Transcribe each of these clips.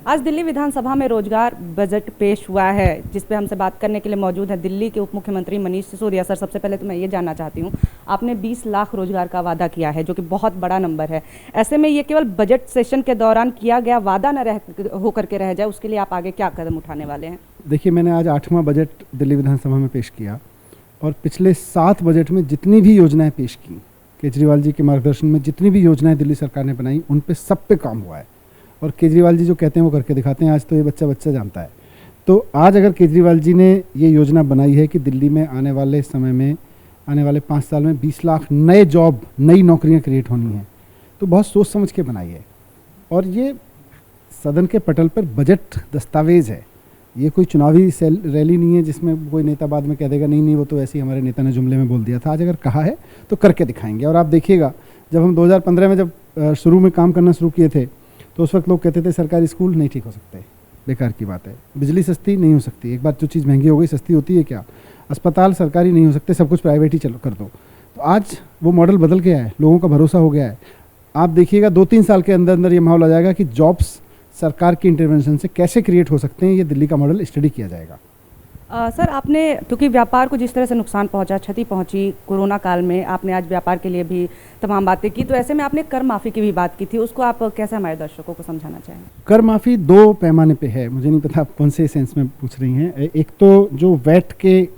आज दिल्ली विधानसभा में रोजगार बजट पेश हुआ है, जिस पे हमसे बात करने के लिए मौजूद है दिल्ली के उप मुख्यमंत्री मनीष सिसोदिया। सर, सबसे पहले तो मैं ये जानना चाहती हूँ, आपने 20 लाख रोजगार का वादा किया है, जो कि बहुत बड़ा नंबर है। ऐसे में ये केवल बजट सेशन के दौरान किया गया वादा न होकर के रह जाए, उसके लिए आप आगे क्या कदम उठाने वाले हैं? देखिए, मैंने आज 8वां बजट दिल्ली विधानसभा में पेश किया और पिछले 7 बजट में जितनी भी योजनाएं पेश की, केजरीवाल जी के मार्गदर्शन में जितनी भी योजनाएं दिल्ली सरकार ने बनाई, उन पे सब पे काम हुआ है। और केजरीवाल जी जो कहते हैं वो करके दिखाते हैं। आज तो ये बच्चा जानता है। तो आज अगर केजरीवाल जी ने ये योजना बनाई है कि दिल्ली में आने वाले समय में, आने वाले 5 साल में 20 लाख नए जॉब, नई नौकरियां क्रिएट होनी हैं, तो बहुत सोच समझ के बनाई है। और ये सदन के पटल पर बजट दस्तावेज है, ये कोई चुनावी रैली नहीं है जिसमें कोई नेता बाद में कह देगा नहीं वो तो ऐसे ही हमारे नेता ने जुमले में बोल दिया था। आज अगर कहा है तो करके दिखाएंगे। और आप देखिएगा, जब हम 2015 में जब शुरू में काम करना शुरू किए थे, तो उस वक्त लोग कहते थे सरकारी स्कूल नहीं ठीक हो सकते, बेकार की बात है। बिजली सस्ती नहीं हो सकती, एक बार जो चीज़ महंगी हो गई सस्ती होती है क्या? अस्पताल सरकारी नहीं हो सकते, सब कुछ प्राइवेट ही चलो कर दो। तो आज वो मॉडल बदल गया है, लोगों का भरोसा हो गया है। आप देखिएगा 2-3 साल के अंदर अंदर ये माहौल आ जाएगा कि जॉब्स सरकार की इंटरवेंशन से कैसे क्रिएट हो सकते हैं, ये दिल्ली का मॉडल स्टडी किया जाएगा। सर, आपने क्योंकि व्यापार को जिस तरह से नुकसान पहुंचा, क्षति पहुंची कोरोना काल में, आपने आज व्यापार के लिए भी तमाम बातें की, तो ऐसे में आपने कर माफ़ी की भी बात की थी, उसको आप कैसे हमारे दर्शकों को समझाना चाहेंगे? कर माफ़ी 2 पैमाने पे है, मुझे नहीं पता आप कौन से सेंस में पूछ रही हैं। एक तो जो वैट के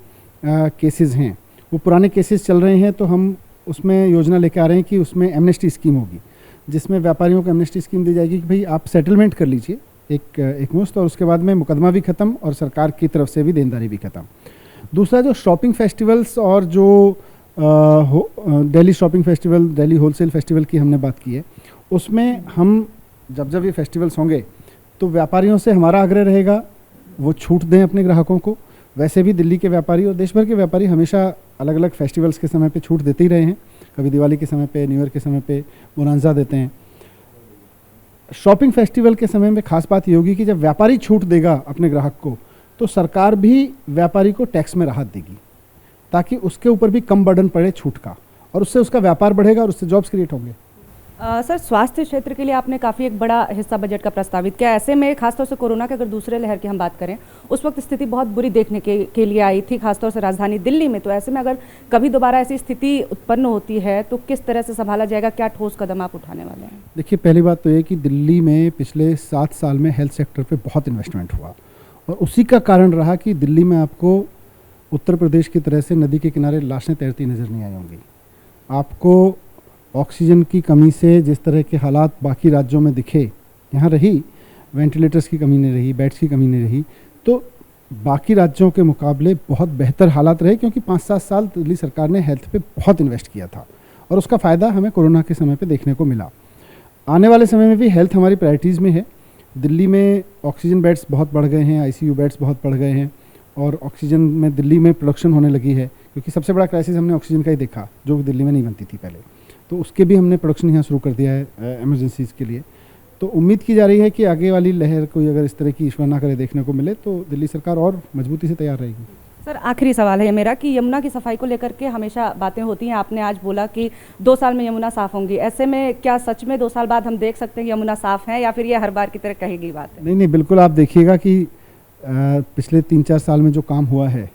केसेस हैं, वो पुराने केसेस चल रहे हैं, तो हम उसमें योजना लेके आ रहे हैं कि उसमें एमनेस्टी स्कीम होगी, जिसमें व्यापारियों को एमनेस्टी स्कीम दी जाएगी कि भाई आप सेटलमेंट कर लीजिए एक मुश्त, और उसके बाद में मुकदमा भी ख़त्म और सरकार की तरफ से भी देनदारी भी ख़त्म। दूसरा, जो शॉपिंग फेस्टिवल्स और जो Delhi shopping festival, Delhi wholesale festival की हमने बात की है, उसमें हम जब ये फेस्टिवल्स होंगे तो व्यापारियों से हमारा आग्रह रहेगा वो छूट दें अपने ग्राहकों को। वैसे भी दिल्ली के व्यापारी और देश भर के व्यापारी हमेशा अलग अलग फेस्टिवल्स के समय पे छूट देते ही रहे हैं। कभी दिवाली के समय पे, न्यू ईयर के समय पे बोनांजा देते हैं। शॉपिंग फेस्टिवल के समय में खास बात ये होगी कि जब व्यापारी छूट देगा अपने ग्राहक को, तो सरकार भी व्यापारी को टैक्स में राहत देगी, ताकि उसके ऊपर भी कम बर्डन पड़े छूट का, और उससे उसका व्यापार बढ़ेगा और उससे जॉब्स क्रिएट होंगे। सर, स्वास्थ्य क्षेत्र के लिए आपने काफ़ी एक बड़ा हिस्सा बजट का प्रस्तावित किया। ऐसे में खासतौर से कोरोना के अगर दूसरे लहर की हम बात करें, उस वक्त स्थिति बहुत बुरी देखने के लिए आई थी, खासतौर से राजधानी दिल्ली में। तो ऐसे में अगर कभी दोबारा ऐसी स्थिति उत्पन्न होती है तो किस तरह से संभाला जाएगा, क्या ठोस कदम आप उठाने वाले हैं? देखिए, पहली बात तो ये कि दिल्ली में पिछले 7 साल में हेल्थ सेक्टर पर बहुत इन्वेस्टमेंट हुआ, और उसी का कारण रहा कि दिल्ली में आपको उत्तर प्रदेश की तरह से नदी के किनारे लाशें तैरती नज़र नहीं आई होंगी। आपको ऑक्सीजन की कमी से जिस तरह के हालात बाकी राज्यों में दिखे, यहाँ रही, वेंटिलेटर्स की कमी नहीं रही, बेड्स की कमी नहीं रही, तो बाकी राज्यों के मुकाबले बहुत बेहतर हालात रहे, क्योंकि 5-7 साल दिल्ली सरकार ने हेल्थ पे बहुत इन्वेस्ट किया था, और उसका फ़ायदा हमें कोरोना के समय पे देखने को मिला। आने वाले समय में भी हेल्थ हमारी प्रायोरिटीज़ में है। दिल्ली में ऑक्सीजन बेड्स बहुत बढ़ गए हैं, ICU बेड्स बहुत बढ़ गए हैं, और ऑक्सीजन में दिल्ली में प्रोडक्शन होने लगी है, क्योंकि सबसे बड़ा क्राइसिस हमने ऑक्सीजन का ही देखा, जो दिल्ली में नहीं बनती थी पहले। तो उसके भी हमने प्रोडक्शन यहाँ शुरू कर दिया है इमरजेंसीज़ के लिए। तो उम्मीद की जा रही है कि आगे वाली लहर कोई अगर इस तरह की ईश्वर ना करे देखने को मिले, तो दिल्ली सरकार और मजबूती से तैयार रहेगी। सर, आखिरी सवाल है मेरा कि यमुना की सफाई को लेकर के हमेशा बातें होती हैं। आपने आज बोला कि 2 साल में यमुना साफ़ होंगी। ऐसे में क्या सच में 2 साल बाद हम देख सकते हैं यमुना साफ़ है, या फिर ये हर बार की तरह कहेगी बात है? नहीं, बिल्कुल। आप देखिएगा कि पिछले 3-4 साल में जो काम हुआ है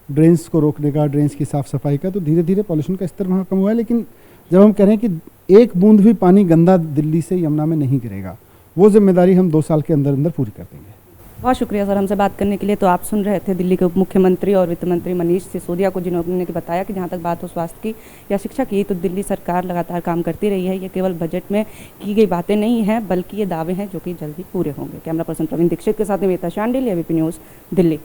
ड्रेन्स को रोकने का, ड्रेन्स की साफ़ सफाई का, तो धीरे धीरे पॉल्यूशन का स्तर वहाँ कम हुआ है। लेकिन जब हम कह रहे हैं कि एक बूंद भी पानी गंदा दिल्ली से यमुना में नहीं गिरेगा, वो जिम्मेदारी हम 2 साल के अंदर अंदर पूरी कर देंगे। बहुत शुक्रिया सर हमसे बात करने के लिए। तो आप सुन रहे थे दिल्ली के उप मुख्यमंत्री और वित्त मंत्री मनीष सिसोदिया को, जिन्होंने बताया कि जहां तक बात हो स्वास्थ्य की या शिक्षा की, तो दिल्ली सरकार लगातार काम करती रही है। ये केवल बजट में की गई बातें नहीं हैं, बल्कि ये दावे हैं जो कि जल्दी पूरे होंगे। कैमरा पर्सन प्रवीण दीक्षित के साथ निवेदिता शांडिल, ABP न्यूज़, दिल्ली।